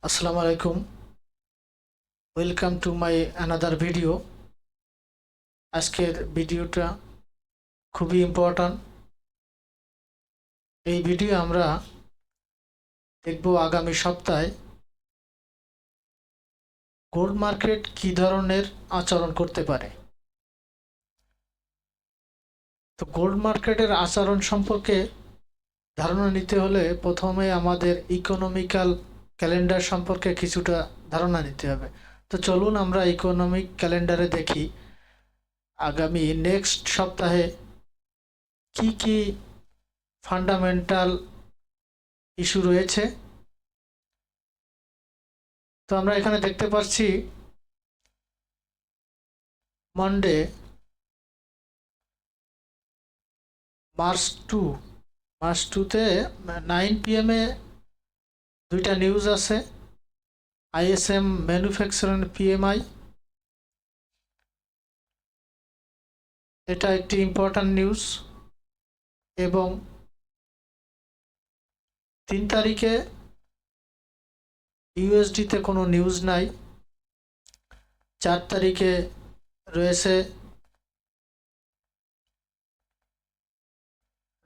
আসসালামু আলাইকুম। Welcome to my another video. আজকের ভিডিওটা খুবই ইম্পর্ট্যান্ট। এই ভিডিও আমরা দেখব আগামী সপ্তাহে গোল্ড মার্কেট কী ধরনের আচরণ করতে পারে। তো গোল্ড মার্কেটের আচরণ সম্পর্কে ধারণা নিতে হলে প্রথমে আমাদের ইকোনমিক্যাল ক্যালেন্ডার সম্পর্কে কিছুটা ধারণা নিতে হবে। তো চলুন আমরা ইকোনমিক ক্যালেন্ডারে দেখি আগামী নেক্সট সপ্তাহে কি কি ফান্ডামেন্টাল ইস্যু রয়েছে। তো আমরা এখানে দেখতে পাচ্ছি মানডে মার্চ 2 9 PM এ দুইটা নিউজ আছে। ISM ম্যানুফ্যাকচারিং PMI, এটা একটি ইম্পর্ট্যান্ট নিউজ। এবং 3 তারিখে ইউএসডিতে কোনো নিউজ নাই। 4 তারিখে রয়েছে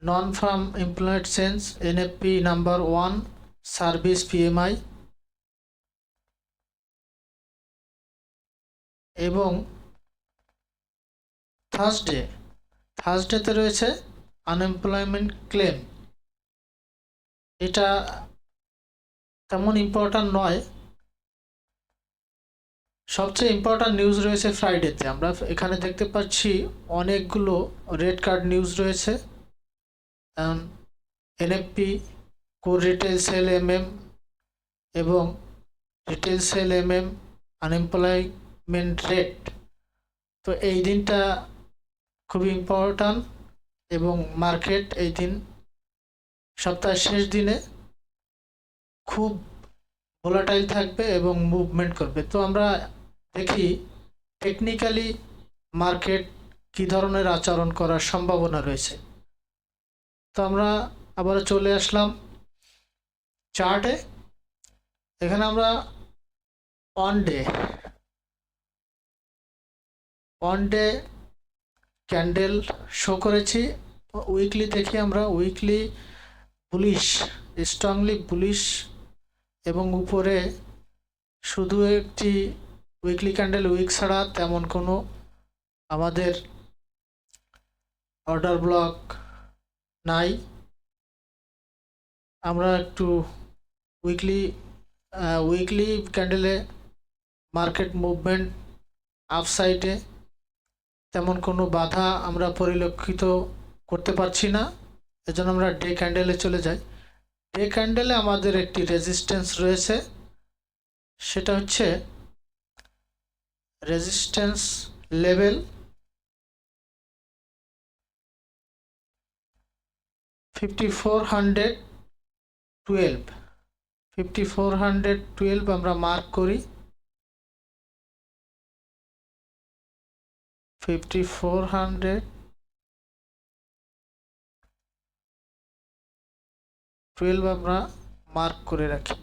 নন ফার্ম এমপ্লয়েড সেন্স NFP নাম্বার 1 সার্ভিস PMI, এবং থার্সডেতে রয়েছে আনএমপ্লয়মেন্ট ক্লেম। এটা তেমন ইম্পর্ট্যান্ট নয়। সবচেয়ে ইম্পর্ট্যান্ট নিউজ রয়েছে ফ্রাইডেতে। আমরা এখানে দেখতে পাচ্ছি অনেকগুলো রেড কার্ড নিউজ রয়েছে। NFP, core retail sale MM এবং retail sale MM, unemployment rate. তো এই দিনটা খুবই ইম্পর্ট্যান্ট এবং মার্কেট এই দিন সপ্তাহের শেষ দিনে খুব ভোলাটাইল থাকবে এবং মুভমেন্ট করবে। তো আমরা দেখি টেকনিক্যালি মার্কেট কী ধরনের আচরণ করার সম্ভাবনা রয়েছে। তো আমরা আবার চলে আসলাম চার্টে। এখানে আমরা অন ডে ক্যান্ডেল শো করেছি। উইকলি দেখি আমরা, উইকলি বুলিশ, স্ট্রংলি বুলিশ, এবং উপরে শুধু একটি উইকলি ক্যান্ডেল উইক ছাড়া তেমন কোনো আমাদের অর্ডার ব্লক নাই। আমরা একটু উইকলি ক্যান্ডেলে মার্কেট মুভমেন্ট আপসাইডে তেমন কোনো বাধা আমরা পরিলক্ষিত করতে পারছি না। এজন্য আমরা ডে ক্যান্ডেলে চলে যাই। ডে ক্যান্ডেলে আমাদের একটি রেজিস্ট্যান্স রয়েছে, সেটা হচ্ছে রেজিস্ট্যান্স লেভেল 5412 আমরা মার্ক করি। 5412 আমরা মার্ক করে রাখি।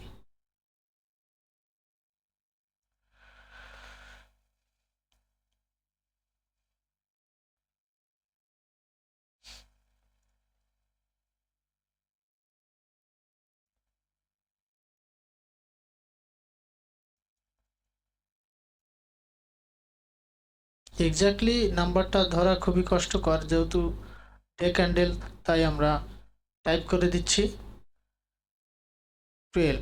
এক্স্যাক্টলি নাম্বারটা ধরা খুবই কষ্টকর, যেহেতু ডে ক্যান্ডেল, তাই আমরা টাইপ করে দিচ্ছি 12।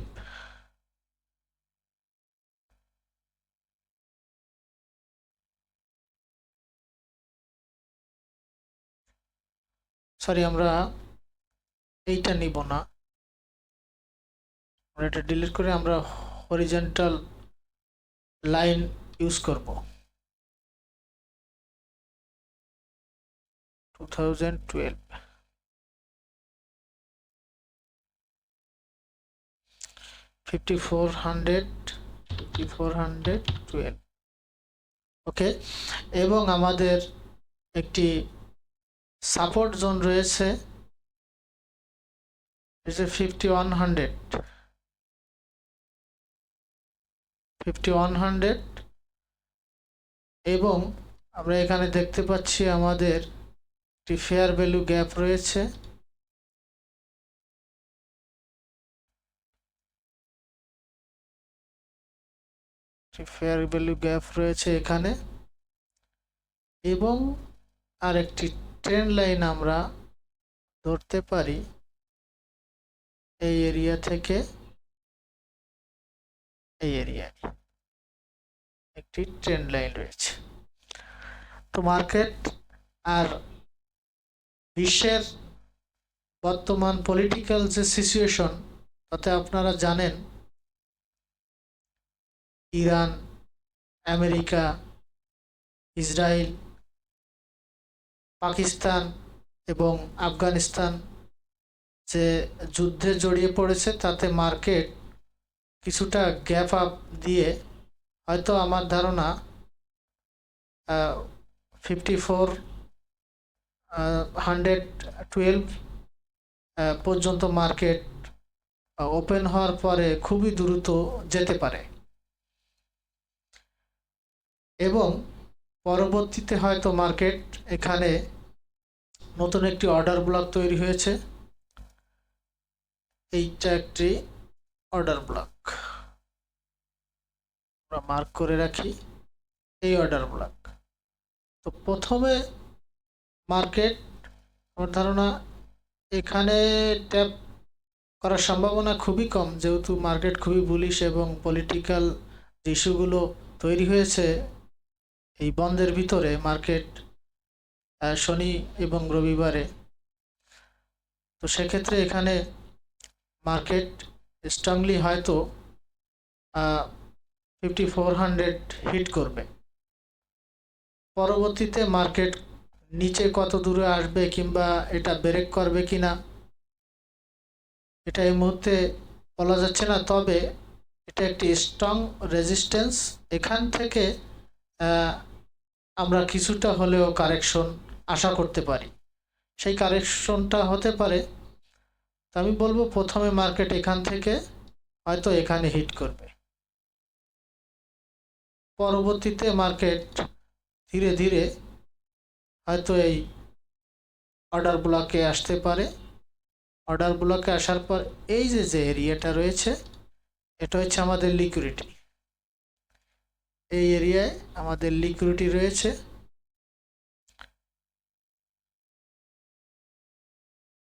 সরি, আমরা এইটা নিব না, আমরা এটা ডিলিট করে আমরা হরিজন্টাল লাইন ইউজ করব। 2012 5412। ওকে, এবং আমাদের একটি সাপোর্ট জোন রয়েছে, 5100। 5100 এবং আমরা এখানে দেখতে পাচ্ছি আমাদের একটি ফেয়ার ভ্যালু গ্যাপ রয়েছে। ফেয়ার ভ্যালু গ্যাপ রয়েছে এখানে এবং আরেকটি ট্রেন্ড লাইন আমরা ধরতে পারি এই এরিয়া থেকে এই এরিয়ায় একটি ট্রেন্ড লাইন রয়েছে। তো মার্কেট আর বিশ্বের বর্তমান পলিটিক্যাল যে সিচুয়েশন তাতে আপনারা জানেন ইরান, আমেরিকা, ইসরায়েল, পাকিস্তান এবং আফগানিস্তান যে যুদ্ধে জড়িয়ে পড়েছে তাতে মার্কেট কিছুটা গ্যাপ আপ দিয়ে হয়তো আমার ধারণা 5412 পর্যন্ত মার্কেট ওপেন হওয়ার পরে খুবই দ্রুত যেতে পারে এবং পরবর্তীতে হয়তো মার্কেট এখানে নতুন একটি অর্ডার ব্লক তৈরি হয়েছে। এইটা একটি অর্ডার ব্লক, আমরা মার্ক করে রাখি এই অর্ডার ব্লক। তো প্রথমে মার্কেট আমার ধারণা এখানে ট্যাপ করার সম্ভাবনা খুবই কম, যেহেতু মার্কেট খুবই বুলিশ এবং পলিটিক্যাল ইস্যুগুলো তৈরি হয়েছে এই বন্ধের ভিতরে মার্কেট শনি এবং রবিবারে। তো সেক্ষেত্রে এখানে মার্কেট স্ট্রংলি হয়তো 5400 হিট করবে। পরবর্তীতে মার্কেট নিচে কত দূরে আসবে কিংবা এটা ব্রেক করবে কিনা এটা এই মুহূর্তে বলা যাচ্ছে না, তবে এটা একটি স্ট্রং রেজিস্ট্যান্স। এখান থেকে আমরা কিছুটা হলেও কারেকশন আশা করতে পারি। সেই কারেকশনটা হতে পারে, তো আমি বলবো প্রথমে মার্কেট এখান থেকে হয়তো এখানে হিট করবে, পরবর্তীতে মার্কেট ধীরে ধীরে হয়তো এই অর্ডার ব্লকে আসতে পারে। অর্ডার ব্লকে আসার পর এই যে এরিয়াটা রয়েছে এটা হচ্ছে আমাদের লিকুইডিটি। এই এরিয়ায় আমাদের লিকুইডিটি রয়েছে,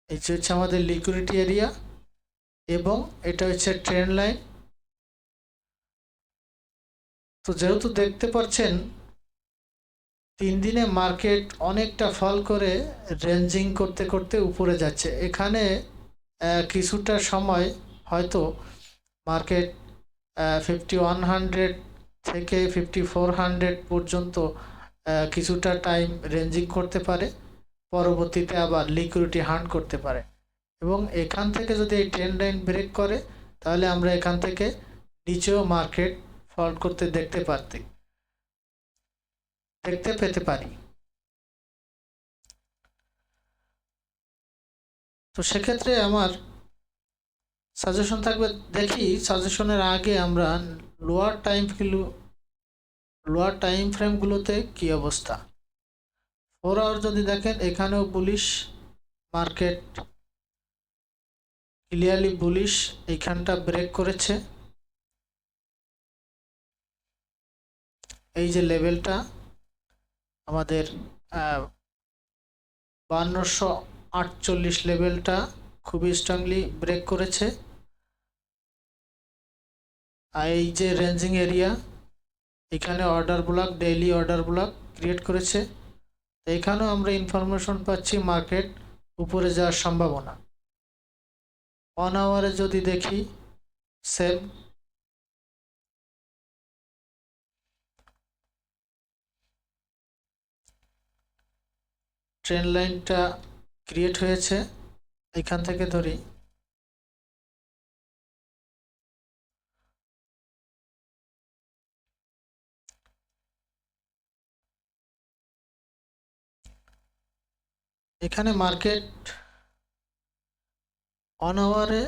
এই যে হচ্ছে আমাদের লিকুইডিটি এরিয়া এবং এটা হচ্ছে ট্রেন্ড লাইন। তো যেহেতু দেখতে পাচ্ছেন 3 দিনে মার্কেট অনেকটা ফল করে রেঞ্জিং করতে করতে উপরে যাচ্ছে, এখানে কিছুটা সময় হয়তো মার্কেট 5100 থেকে 5400 পর্যন্ত কিছুটা টাইম রেঞ্জিং করতে পারে, পরবর্তীতে আবার লিকুইডিটি হান্ট করতে পারে এবং এখান থেকে যদি এই ট্রেন্ড লাইন ব্রেক করে তাহলে আমরা এখান থেকে নিচেও মার্কেট ফল করতে দেখতে পেতে পারি। তো সেক্ষেত্রে আমার সাজেশন থাকবে, দেখি সাজেশনের আগে আমরা লোয়ার টাইম ফ্রেমগুলোতে কি অবস্থা। 4 আওয়ার যদি দেখেন এখানেও বুলিশ, মার্কেট ক্লিয়ারলি বুলিশ, এইখানটা ব্রেক করেছে। এই যে লেভেলটা আমাদের 5248 লেভেলটা খুবই স্ট্রংলি ব্রেক করেছে। আর এই যে রেঞ্জিং এরিয়া এখানে order block, daily order block create করেছে। এখানেও আমরা ইনফরমেশন পাচ্ছি মার্কেট উপরে যাওয়ার সম্ভাবনা। 1 আওয়ারে যদি দেখি সেম, ট্রেন্ড লাইনটা ক্রিয়েট হয়েছে, এখান থেকে ধরি এখানে মার্কেট 1 আওয়ারে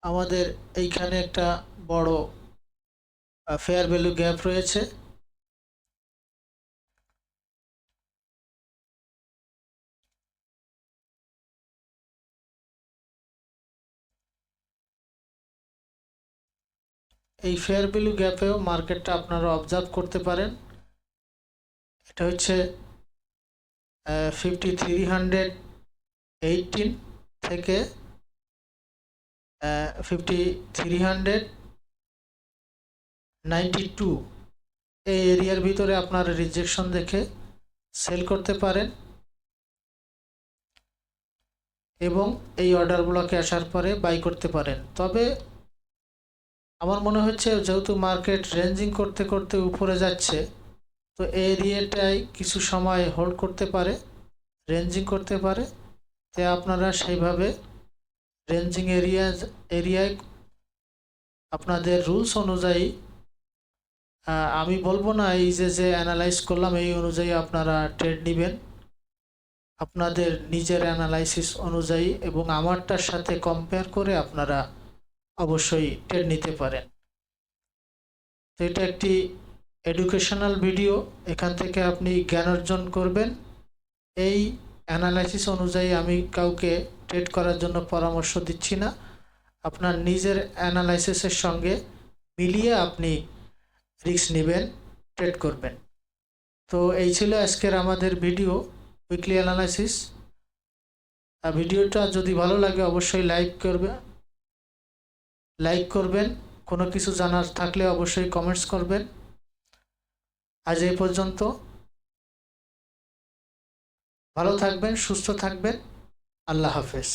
আমাদের এইখানে একটা বড় ফেয়ার ভ্যালু গ্যাপ রয়েছে। এই ফেয়ার ভ্যালু গ্যাপেও মার্কেটটা আপনারা অবজার্ভ করতে পারেন। এটা হচ্ছে 5318 থেকে 5392 এই এরিয়ার ভিতরে আপনারা রিজেকশন দেখে সেল করতে পারেন এবং এই অর্ডার ব্লকে আসার পরে বাই করতে পারেন। তবে আমার মনে হচ্ছে যেহেতু মার্কেট রেঞ্জিং করতে করতে উপরে যাচ্ছে, তো এই এরিয়াটাই কিছু সময় হোল্ড করতে পারে, রেঞ্জিং করতে পারে। তাই আপনারা সেইভাবে রেঞ্জিং এরিয়ায় আপনাদের রুলস অনুযায়ী, আমি বলবো না এই যে অ্যানালাইজ করলাম এই অনুযায়ী আপনারা ট্রেড নেবেন, আপনাদের নিজের অ্যানালাইসিস অনুযায়ী এবং আমারটার সাথে কম্পেয়ার করে আপনারা অবশ্যই ট্রেড নিতে পারেন। তো এটা একটি এডুকেশনাল ভিডিও, এখান থেকে আপনি জ্ঞান অর্জন করবেন। এই অ্যানালাইসিস অনুযায়ী আমি কাউকে ট্রেড করার জন্য পরামর্শ দিচ্ছি না, আপনার নিজের অ্যানালাইসিসের সঙ্গে মিলিয়ে আপনি রিস্ক নেবেন, ট্রেড করবেন। তো এই ছিল আজকের আমাদের ভিডিও, উইকলি অ্যানালাইসিস। ভিডিওটা যদি ভালো লাগে অবশ্যই লাইক করবেন, কোনো কিছু জানার থাকলে অবশ্যই কমেন্টস করবেন। আজ এই পর্যন্ত, ভালো থাকবেন, সুস্থ থাকবেন, আল্লাহ হাফেজ।